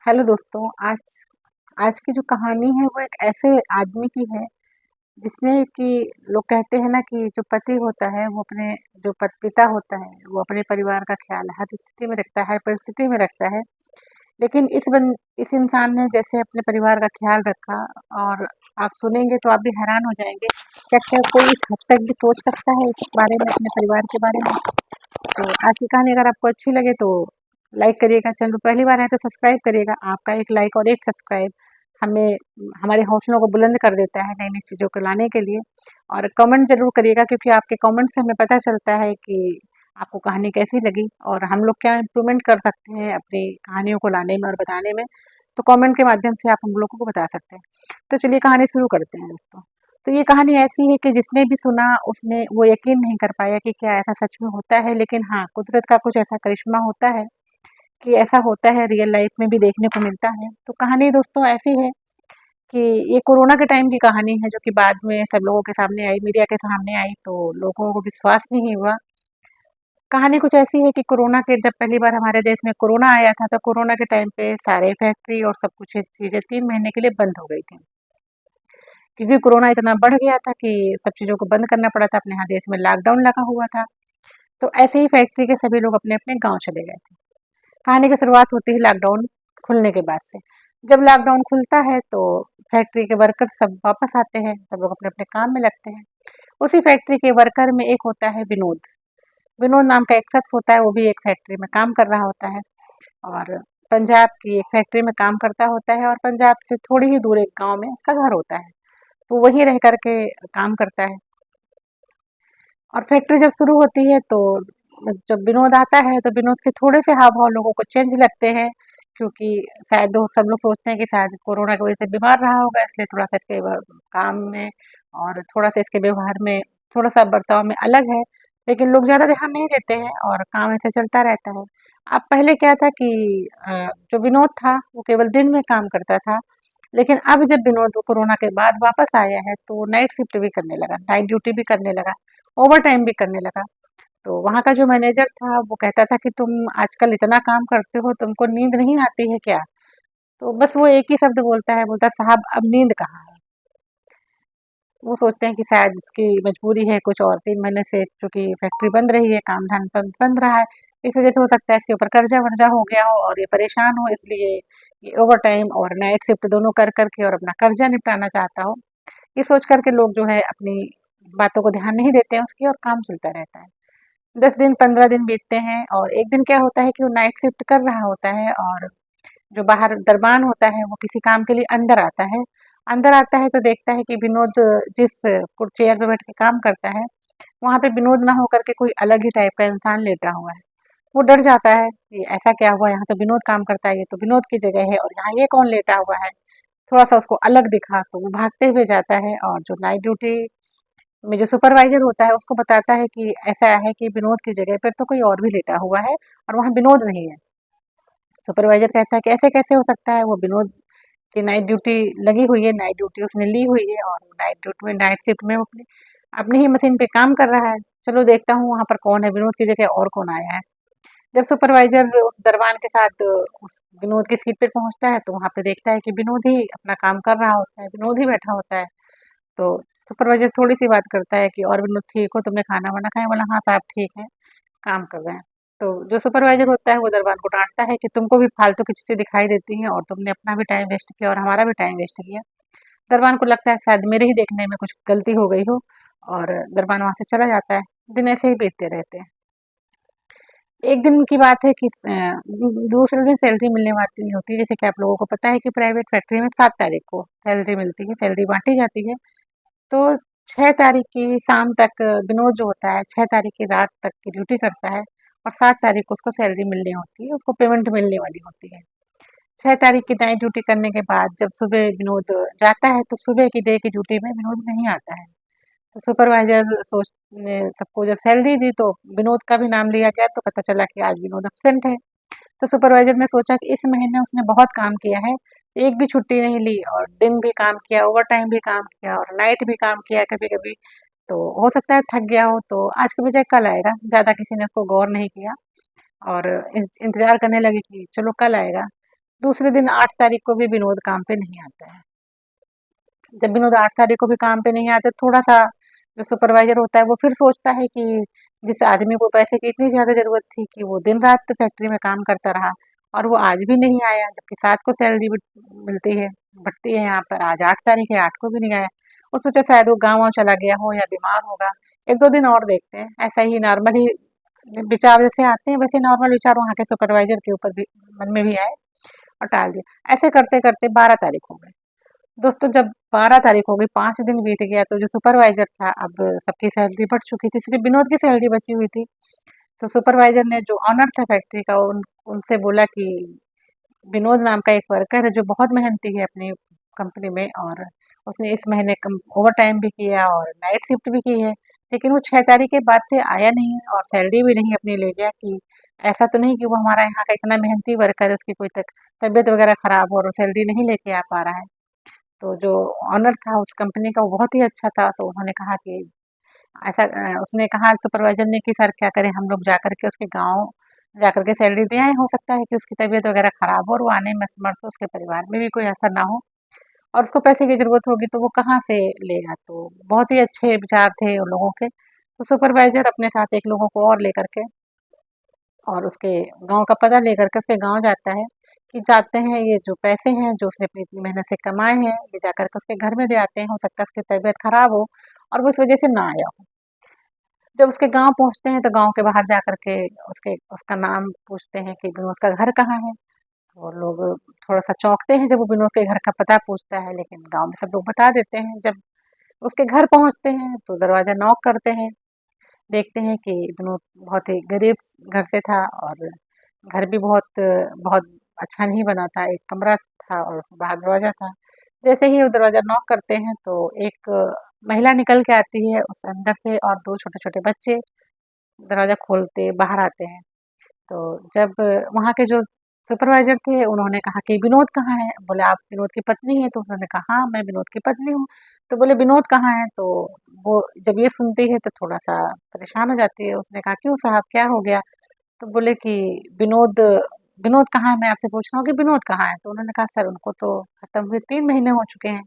Hello दोस्तों, आज आज की जो कहानी है वो एक ऐसे आदमी की है जिसने कि लोग कहते हैं ना कि जो पति होता है वो अपने जो पिता होता है वो अपने परिवार का ख्याल हर स्थिति में रखता है, हर परिस्थिति में रखता है। लेकिन इस इंसान ने जैसे अपने परिवार का ख्याल रखा और आप सुनेंगे तो आप भी हैरान हो जाएंगे। क्या क्या कोई इस हद तक भी सोच सकता है इस बारे में, अपने परिवार के बारे में? तो आज की कहानी अगर आपको अच्छी लगे तो लाइक करिएगा, चैनल पर पहली बार है तो सब्सक्राइब करिएगा। आपका एक लाइक और एक सब्सक्राइब हमें हमारे हौसलों को बुलंद कर देता है नई नई चीज़ों को लाने के लिए। और कमेंट ज़रूर करिएगा क्योंकि आपके कमेंट से हमें पता चलता है कि आपको कहानी कैसी लगी और हम लोग क्या इम्प्रूवमेंट कर सकते हैं अपनी कहानियों को लाने में और बताने में। तो कमेंट के माध्यम से आप हम लोगों को बता सकते हैं। तो चलिए कहानी शुरू करते हैं दोस्तों। तो ये कहानी ऐसी है कि जिसने भी सुना उसने वो यकीन नहीं कर पाया कि क्या ऐसा सच में होता है। लेकिन हाँ, कुदरत का कुछ ऐसा करिश्मा होता है कि ऐसा होता है, रियल लाइफ में भी देखने को मिलता है। तो कहानी दोस्तों ऐसी है कि ये कोरोना के टाइम की कहानी है जो कि बाद में सब लोगों के सामने आई, मीडिया के सामने आई तो लोगों को विश्वास नहीं हुआ। कहानी कुछ ऐसी है कि कोरोना के जब पहली बार हमारे देश में कोरोना आया था तो कोरोना के टाइम पे सारे फैक्ट्री और सब कुछ चीज़ें 3 महीने के लिए बंद हो गई थी। क्योंकि कोरोना इतना बढ़ गया था कि सब चीज़ों को बंद करना पड़ा था, अपने यहाँ देश में लॉकडाउन लगा हुआ था। तो ऐसे ही फैक्ट्री के सभी लोग अपने-अपने गाँव चले गए थे। कहानी की शुरुआत होती है लॉकडाउन खुलने के बाद से। जब लॉकडाउन खुलता है तो फैक्ट्री के वर्कर सब वापस आते हैं, सब लोग अपने-अपने काम में लगते हैं। उसी फैक्ट्री के वर्कर में एक होता है विनोद। विनोद नाम का एक शख्स होता है, वो भी एक फैक्ट्री में काम कर रहा होता है और पंजाब की एक फैक्ट्री में काम करता होता है और पंजाब से थोड़ी ही दूर एक गाँव में उसका घर होता है। तो वहीं रह कर के काम करता है। और फैक्ट्री जब शुरू होती है तो जब विनोद आता है तो विनोद के थोड़े से हाव भाव लोगों को चेंज लगते हैं क्योंकि शायद वो सब लोग सोचते हैं कि शायद कोरोना की वजह से बीमार रहा होगा, इसलिए थोड़ा सा इसके काम में और थोड़ा सा इसके व्यवहार में थोड़ा सा बर्ताव में अलग है। लेकिन लोग ज़्यादा ध्यान नहीं देते हैं और काम ऐसे चलता रहता है। अब पहले क्या था कि जो विनोद था वो केवल दिन में काम करता था। लेकिन अब जब विनोद कोरोना के बाद वापस आया है तो नाइट शिफ्ट भी करने लगा, नाइट ड्यूटी भी करने लगा, ओवर टाइम भी करने लगा। तो वहाँ का जो मैनेजर था वो कहता था कि तुम आजकल इतना काम करते हो, तुमको नींद नहीं आती है क्या? तो बस वो एक ही शब्द बोलता है, बोलता है साहब अब नींद कहाँ है? वो सोचते हैं कि शायद इसकी मजबूरी है कुछ और 3 महीने से चूँकि फैक्ट्री बंद रही है, काम-धाम बंद बंद रहा है, इस वजह से हो सकता है इसके ऊपर कर्जा-वर्जा हो गया हो और ये परेशान हो इसलिए ये ओवरटाइम और नाइट शिफ्ट दोनों कर कर के और अपना कर्जा निपटाना चाहता हो। ये सोच कर के लोग जो है अपनी बातों को ध्यान नहीं देते हैं उसकी और काम चलता रहता है। 10 दिन 15 दिन बीतते हैं और एक दिन क्या होता है कि वो नाइट शिफ्ट कर रहा होता है और जो बाहर दरबान होता है वो किसी काम के लिए अंदर आता है। अंदर आता है तो देखता है कि विनोद जिस चेयर पे बैठ के काम करता है, वहाँ पे विनोद ना होकर के कोई अलग ही टाइप का इंसान लेटा हुआ है। वो डर जाता है कि ऐसा क्या हुआ, यहाँ तो विनोद काम करता है, ये तो विनोद की जगह है और यहाँ ये कौन लेटा हुआ है? थोड़ा-सा उसको अलग दिखा तो वो भागते हुए जाता है और जो नाइट ड्यूटी में जो सुपरवाइज़र होता है उसको बताता है कि ऐसा है कि विनोद की जगह पर तो कोई और भी लेटा हुआ है और वहाँ विनोद नहीं है। सुपरवाइज़र कहता है कि ऐसे कैसे हो सकता है? वो विनोद की नाइट ड्यूटी लगी हुई है, नाइट ड्यूटी उसने ली हुई है और नाइट ड्यूटी में नाइट शिफ्ट में वो अपनी अपनी ही मशीन पे काम कर रहा है। चलो देखता हूँ वहाँ पर कौन है, विनोद की जगह और कौन आया है। जब सुपरवाइज़र उस दरबान के साथ उस विनोद की सीट पे पहुँचता है तो वहाँ पे देखता है कि विनोद ही अपना काम कर रहा होता है, विनोद ही बैठा होता है। तो सुपरवाइज़र थोड़ी-सी बात करता है कि और विनोद ठीक हो, तुमने खाना-वाना खाया? बोला हाँ साहब ठीक है, काम कर रहे हैं। तो जो सुपरवाइज़र होता है वो दरबान को डाँटता है कि तुमको भी फालतू की चीज़ें दिखाई देती हैं और तुमने अपना भी टाइम वेस्ट किया और हमारा भी टाइम वेस्ट किया। दरबान को लगता है शायद मेरे ही देखने में कुछ गलती हो गई हो और दरबान वहाँ से चला जाता है। दिन ऐसे ही बीतते रहते हैं। एक दिन की बात है कि दूसरे दिन सैलरी मिलने वाली होती है। जैसे कि आप लोगों को पता है कि प्राइवेट फैक्ट्री में 7 तारीख को सैलरी मिलती है, सैलरी बाँटी जाती है। तो 6 तारीख की शाम तक विनोद जो होता है 6 तारीख की रात तक की ड्यूटी करता है और 7 तारीख को उसको सैलरी मिलनी होती है, उसको पेमेंट मिलने वाली होती है। 6 तारीख की नाइट ड्यूटी करने के बाद जब सुबह विनोद जाता है तो सुबह की डे की ड्यूटी में विनोद नहीं आता है। तो सुपरवाइज़र ने सबको जब सैलरी दी तो विनोद का भी नाम लिया गया तो पता चला कि आज विनोद एब्सेंट है। तो सुपरवाइज़र ने सोचा कि इस महीने उसने बहुत काम किया है, एक भी छुट्टी नहीं ली और दिन भी काम किया, ओवरटाइम भी काम किया और नाइट भी काम किया कभी-कभी, तो हो सकता है थक गया हो तो आज के बजाय कल आएगा। ज़्यादा किसी ने उसको गौर नहीं किया और इंतज़ार करने लगे कि चलो कल आएगा। दूसरे दिन 8 तारीख को भी विनोद काम पे नहीं आता है। जब विनोद 8 तारीख को भी काम पे नहीं आते, थोड़ा-सा जो सुपरवाइज़र होता है वो फिर सोचता है कि जिस आदमी को पैसे की इतनी ज़्यादा ज़रूरत थी कि वो दिन-रात फैक्ट्री में काम करता रहा और वो आज भी नहीं आया, जबकि 7 को सैलरी मिलती है, बढ़ती है यहाँ पर, आज 8 तारीख है, 8 को भी नहीं आया। वो सोचा शायद वो गाँव-वाँव चला गया हो या बीमार होगा, 1-2 दिन और देखते हैं। ऐसा ही नॉर्मली विचार जैसे आते हैं, वैसे नॉर्मल विचार वहाँ के सुपरवाइज़र के ऊपर भी मन में भी आए और टाल दिया। ऐसे करते-करते 12 तारीख हो गई। दोस्तों जब 12 तारीख हो गई, 5 दिन बीत गया, तो जो सुपरवाइज़र था, अब सबकी सैलरी बढ़ चुकी थी, सिर्फ़ विनोद की सैलरी बची हुई थी। तो सुपरवाइज़र ने जो ऑनर था फैक्ट्री का उनसे बोला कि विनोद नाम का एक वर्कर है जो बहुत मेहनती है अपनी कंपनी में, और उसने इस महीने कम ओवरटाइम भी किया और नाइट शिफ्ट भी की है, लेकिन वो 6 तारीख के बाद से आया नहीं है और सैलरी भी नहीं अपनी ले गया। कि ऐसा तो नहीं कि वो हमारा यहाँ का इतना मेहनती वर्कर है, उसकी कोई तबीयत वगैरह ख़राब हो और वो सैलरी नहीं लेके आ पा रहा है। तो जो ऑनर था उस कंपनी का, वो बहुत ही अच्छा था, तो उन्होंने कहा कि ऐसा उसने कहा सुपरवाइज़र ने कि सर क्या करें, हम लोग जाकर के उसके गाँव जाकर के सैलरी दे आएँ, हो सकता है कि उसकी तबीयत वगैरह ख़राब हो और वो आने में असमर्थ हो, उसके परिवार में भी कोई ऐसा ना हो और उसको पैसे की ज़रूरत होगी तो वो कहाँ से लेगा। तो बहुत ही अच्छे विचार थे उन लोगों के। तो सुपरवाइज़र अपने साथ एक लोगों को और लेकर के और उसके गाँव का पता लेकर के उसके गाँव जाता है कि जाते हैं, ये जो पैसे हैं जो उसने अपनी इतनी मेहनत से कमाए हैं, ये जाकर के उसके घर में दे आते हैं, हो सकता है उसकी तबीयत खराब हो और वो इस वजह से ना आया हो। जब उसके गाँव पहुँचते हैं तो गाँव के बाहर जाकर के उसके उसका नाम पूछते हैं कि विनोद का घर कहाँ है। तो लोग थोड़ा-सा चौंकते हैं जब वो विनोद के घर का पता पूछता है, लेकिन गाँव में सब लोग बता देते हैं। जब उसके घर पहुँचते हैं तो दरवाज़ा नॉक करते हैं, देखते हैं कि विनोद बहुत ही गरीब घर से था और घर भी बहुत बहुत अच्छा नहीं बना था, एक कमरा था और बाहर दरवाज़ा था। जैसे ही वो दरवाज़ा नॉक करते हैं तो एक महिला निकल के आती है उस अंदर से और 2 छोटे-छोटे बच्चे दरवाज़ा खोलते बाहर आते हैं। तो जब वहाँ के जो सुपरवाइज़र थे उन्होंने कहा कि विनोद कहाँ है? बोले आप विनोद की पत्नी हैं? तो उन्होंने कहा हाँ, मैं विनोद की पत्नी हूँ। तो बोले विनोद कहाँ है? तो वो जब ये सुनती है तो थोड़ा-सा परेशान हो जाती है। उसने कहा क्यों साहब क्या हो गया? तो बोले कि विनोद विनोद कहाँ है? मैं आपसे पूछ रहा हूँ कि विनोद कहाँ है? तो उन्होंने कहा सर उनको तो खत्म हुए 3 महीने हो चुके हैं।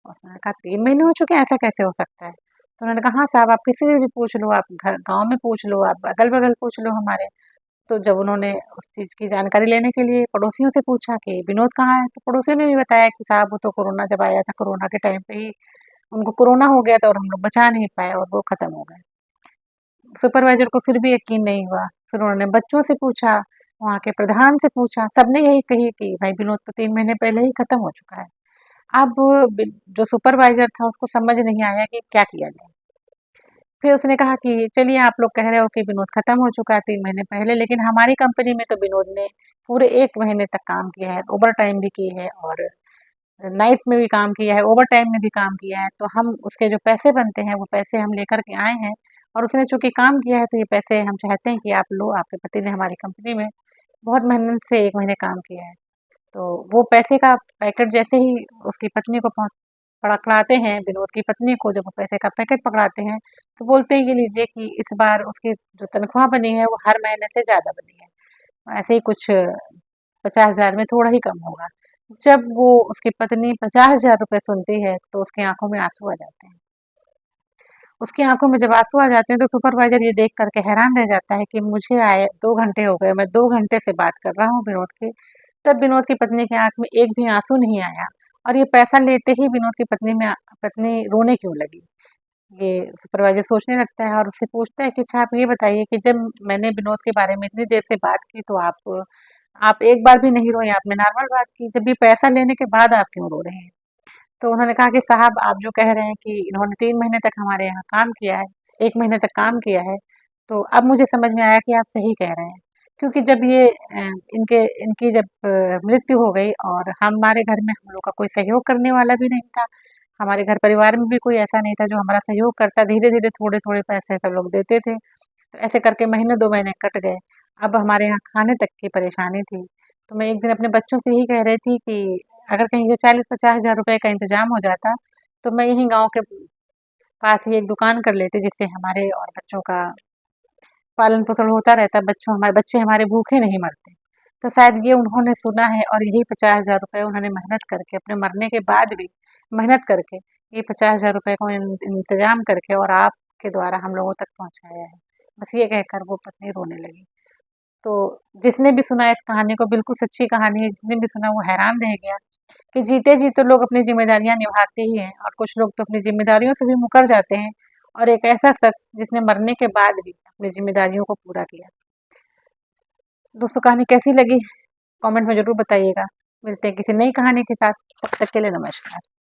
उसने कहा 3 महीने हो चुके हैं, ऐसा कैसे हो सकता है? तो उन्होंने कहा हाँ साहब आप किसी से भी पूछ लो, आप घर गाँव में पूछ लो, आप अगल-बगल पूछ लो हमारे। तो जब उन्होंने उस चीज़ की जानकारी लेने के लिए पड़ोसियों से पूछा कि विनोद कहाँ है? तो पड़ोसियों ने भी बताया कि साहब वो तो कोरोना जब आया था, कोरोना के टाइम पे ही उनको कोरोना हो गया था और हम लोग बचा नहीं पाए और वो खत्म हो गए। सुपरवाइज़र को फिर भी यकीन नहीं हुआ। फिर उन्होंने बच्चों से पूछा, वहाँ के प्रधान से पूछा, सबने यही कही कि भाई विनोद तो 3 महीने पहले ही खत्म हो चुका है। अब जो सुपरवाइज़र था उसको समझ नहीं आया कि क्या किया जाए। फिर उसने कहा कि चलिए आप लोग कह रहे हो कि विनोद खत्म हो चुका है 3 महीने पहले, लेकिन हमारी कंपनी में तो विनोद ने पूरे 1 महीने तक काम किया है, ओवरटाइम भी की है और नाइट में भी काम किया है, ओवरटाइम में भी काम किया है, तो हम उसके जो पैसे बनते हैं वो पैसे हम लेकर के आए हैं और उसने चूँकि काम किया है तो ये पैसे हम चाहते हैं कि आप लो, आपके पति ने हमारी कंपनी में बहुत मेहनत से 1 महीने काम किया है। तो वो पैसे का पैकेट जैसे ही उसकी पत्नी को पकड़ाते हैं, विनोद की पत्नी को जब वो पैसे का पैकेट पकड़ाते हैं, तो बोलते हैं ये लीजिए कि इस बार उसकी जो तनख्वाह बनी है वो हर महीने से ज़्यादा बनी है। ऐसे ही कुछ 50,000 में थोड़ा ही कम होगा। जब वो उसकी पत्नी 50,000 रुपए सुनती है तो उसकी आँखों में आँसू आ जाते हैं। उसकी आँखों में जब आँसू आ जाते हैं तो सुपरवाइज़र ये देख कर के हैरान रह जाता है कि मुझे आए 2 घंटे हो गए, मैं 2 घंटे से बात कर रहा हूँ विनोद की, तब विनोद की पत्नी की आँख में एक भी आँसू नहीं आया और ये पैसा लेते ही विनोद की पत्नी रोने क्यों लगी? ये सुपरवाइज़र सोचने लगता है और उससे पूछता है कि अच्छा आप ये बताइए कि जब मैंने विनोद के बारे में इतनी देर से बात की तो आप एक बार भी नहीं रोए, आपने नॉर्मल बात की, जब ये पैसा लेने के बाद आप क्यों रो रहे हैं? तो उन्होंने कहा कि साहब आप जो कह रहे हैं कि इन्होंने 3 महीने तक हमारे यहाँ काम किया है, 1 महीने तक काम किया है, तो अब मुझे समझ में आया कि आप सही कह रहे हैं। क्योंकि जब ये इनके इनकी जब मृत्यु हो गई और हमारे घर में हम लोग का कोई सहयोग करने वाला भी नहीं था, हमारे घर परिवार में भी कोई ऐसा नहीं था जो हमारा सहयोग करता, धीरे-धीरे, थोड़े-थोड़े पैसे सब लोग देते थे। तो ऐसे करके महीने 2 महीने कट गए। अब हमारे यहाँ खाने तक की परेशानी थी। तो मैं एक दिन अपने बच्चों से यही कह रही थी कि अगर कहीं से 40-50 हज़ार रुपए का इंतज़ाम हो जाता, तो मैं यहीं गाँव के पास ही एक दुकान कर लेती, जिससे हमारे और बच्चों का पालन-पोषण होता रहता, बच्चे हमारे भूखे नहीं मरते। तो शायद ये उन्होंने सुना है और यही 50,000 रुपए उन्होंने मेहनत करके अपने मरने के बाद भी मेहनत करके ये 50,000 रुपए को इंतजाम करके और आपके द्वारा हम लोगों तक पहुंचाया है। बस ये कहकर वो पत्नी रोने लगी। तो जिसने भी सुना इस कहानी को, बिल्कुल सच्ची कहानी है, जिसने भी सुना वो हैरान रह गया कि जीते जी तो लोग अपनी जिम्मेदारियां निभाते ही हैं और कुछ लोग तो अपनी जिम्मेदारियों से भी मुकर जाते हैं, और एक ऐसा शख्स जिसने मरने के बाद भी अपनी जिम्मेदारियों को पूरा किया। दोस्तों, कहानी कैसी लगी कमेंट में जरूर बताइएगा। मिलते हैं किसी नई कहानी के साथ, तब तक के लिए नमस्कार।